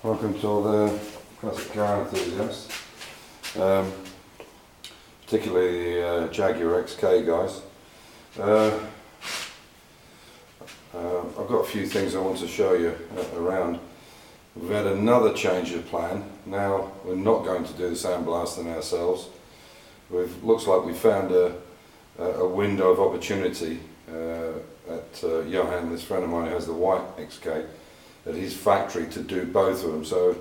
Welcome to all the classic car enthusiasts, particularly the Jaguar XK guys. I've got a few things I want to show you around. We've had another change of plan. Now we're not going to do the sandblasting ourselves. Looks like we found a window of opportunity at Johan, this friend of mine who has the white XK, at his factory to do both of them. So,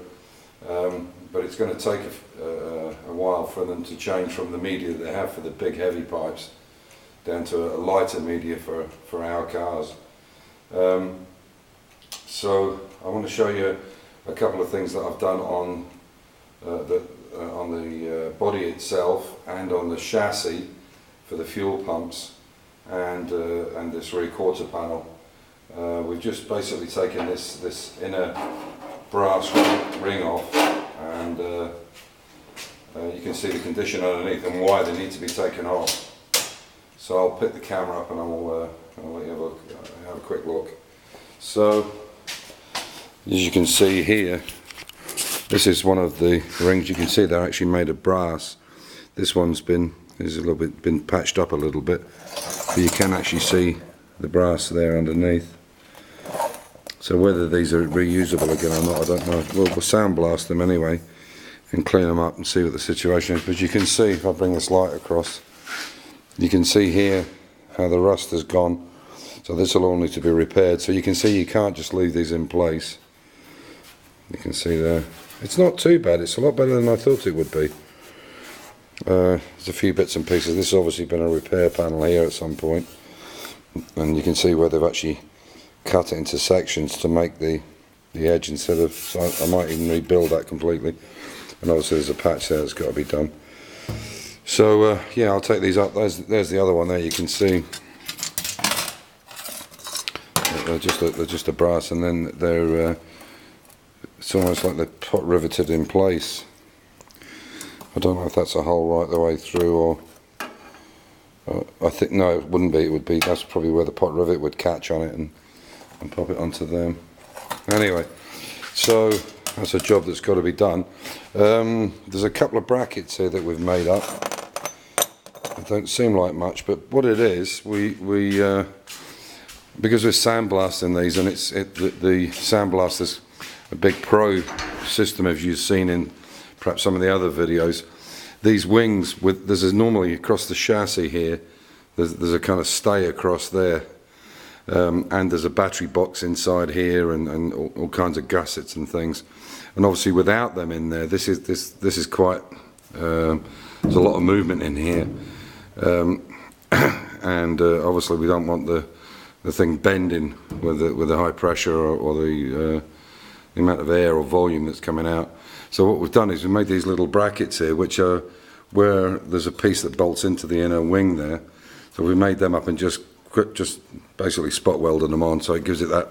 but it's going to take a while for them to change from the media that they have for the big heavy pipes down to a lighter media for our cars. So I want to show you a couple of things that I've done on the body itself and on the chassis for the fuel pumps and this rear quarter panel. We've just basically taken this inner brass ring off, and you can see the condition underneath and why they need to be taken off. So I'll pick the camera up and I'll let you have a quick look. So as you can see here, this is one of the rings. You can see they're actually made of brass. This one's been patched up a little bit, but you can actually see the brass there underneath. So whether these are reusable again or not, I don't know. We'll sandblast them anyway and clean them up and see what the situation is. But you can see, if I bring this light across, you can see here how the rust has gone. So this will all need to be repaired. So you can see you can't just leave these in place. You can see there. It's not too bad. It's a lot better than I thought it would be. There's a few bits and pieces. This has obviously been a repair panel here at some point. And you can see where they've actually cut it into sections to make the edge instead of, so I might even rebuild that completely. And obviously there's a patch there that's got to be done. So yeah, I'll take these up. There's the other one there. You can see they're just a brass, and then they're it's almost like they're pot riveted in place. I don't know if that's a hole right the way through, or I think no, it wouldn't be. It would be. That's probably where the pot rivet would catch on it and pop it onto them. Anyway, so that's a job that's got to be done. There's a couple of brackets here that we've made up. It don't seem like much, but what it is, we because we're sandblasting these, and the sandblaster's a big pro system, as you've seen in perhaps some of the other videos. These wings, there's normally across the chassis here, there's a kind of stay across there, and there's a battery box inside here, and all kinds of gussets and things. And obviously without them in there, this is quite there's a lot of movement in here, and obviously we don't want the thing bending with the high pressure or the amount of air or volume that's coming out. So what we've done is we've made these little brackets here, which are where there's a piece that bolts into the inner wing there. So we made them up and just basically spot welded them on, so it gives it that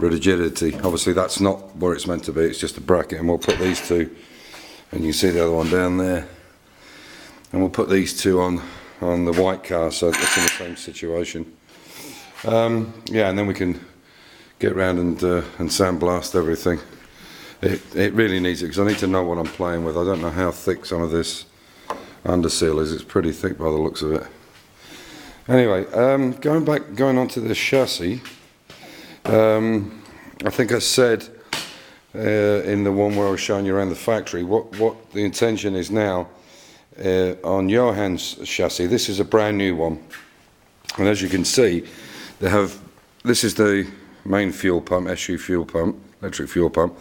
rigidity. Obviously that's not where it's meant to be, it's just a bracket, and we'll put these two, and you can see the other one down there, and we'll put these two on the white car, so it's in the same situation. Yeah, and then we can get around and sandblast everything. It really needs it, because I need to know what I'm playing with. I don't know how thick some of this underseal is. It's pretty thick by the looks of it. Anyway, going on to the chassis. I think I said in the one where I was showing you around the factory what the intention is now on Johan's chassis. This is a brand new one, and as you can see, this is the main fuel pump, SU fuel pump, electric fuel pump,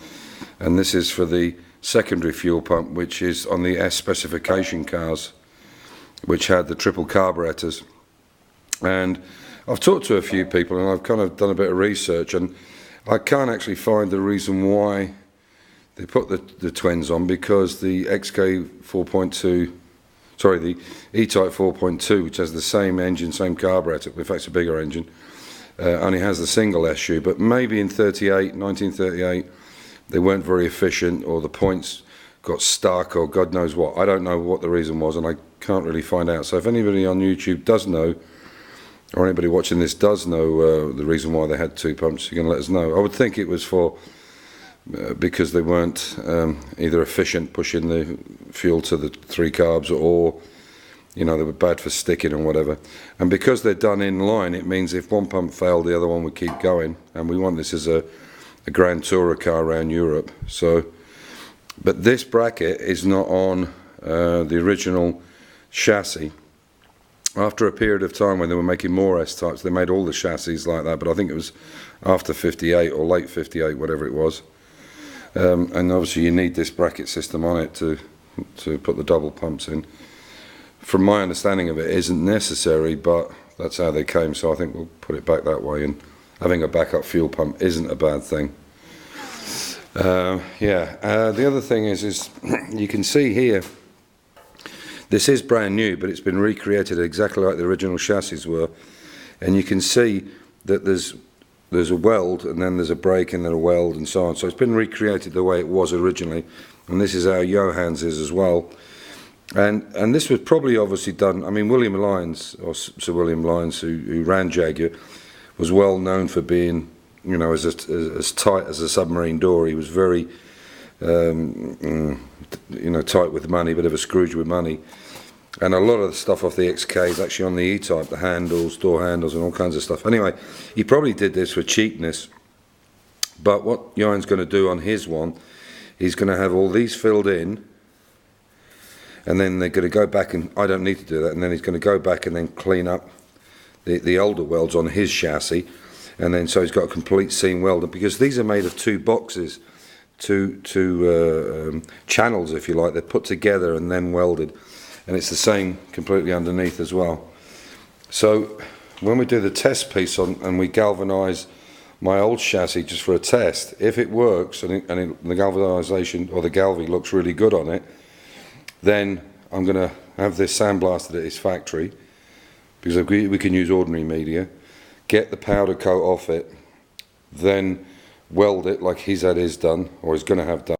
and this is for the secondary fuel pump, which is on the S specification cars, which had the triple carburetors. And I've talked to a few people, and I've kind of done a bit of research, and I can't actually find the reason why they put the twins on, because the XK 4.2, sorry, the E-Type 4.2, which has the same engine, same carburetor, in fact it's a bigger engine, only has the single SU, but maybe in 1938, they weren't very efficient, or the points got stuck, or God knows what. I don't know what the reason was, and I can't really find out. So if anybody on YouTube does know, or anybody watching this does know the reason why they had two pumps, you can let us know. I would think it was for because they weren't either efficient pushing the fuel to the 3 carbs, or they were bad for sticking and whatever. And because they're done in line, it means if one pump failed, the other one would keep going. And we want this as a Grand Tourer car around Europe. So, but this bracket is not on the original chassis. After a period of time when they were making more S-types, they made all the chassis like that, but I think it was after 58 or late 58, whatever it was. And obviously you need this bracket system on it to put the double pumps in. From my understanding of it, it isn't necessary, but that's how they came, so I think we'll put it back that way, and having a backup fuel pump isn't a bad thing. The other thing is you can see here, this is brand new, but it's been recreated exactly like the original chassis were, and you can see that there's a weld, and then there's a brake, and then a weld, and so on. So it's been recreated the way it was originally, and this is how Johann's is as well. And this was probably obviously done. I mean, William Lyons, or Sir William Lyons, who ran Jaguar, was well known for being, as tight as a submarine door. He was very, tight with money, bit of a Scrooge with money. And a lot of the stuff off the XK is actually on the E-Type, the handles, door handles, and all kinds of stuff. Anyway, he probably did this for cheapness. But what Johann's going to do on his one, he's going to have all these filled in, and then they're going to go back, and I don't need to do that, and then he's going to go back and then clean up the older welds on his chassis, and then so he's got a complete seam welder, because these are made of 2 boxes, two channels, if you like. They're put together and then welded, and it's the same completely underneath as well. So when we do the test piece on, and we galvanise my old chassis just for a test, if it works and the galvanisation or the galvy looks really good on it, then I'm going to have this sandblasted at his factory, because we can use ordinary media, get the powder coat off it, then weld it like he's had his done, or he's going to have done.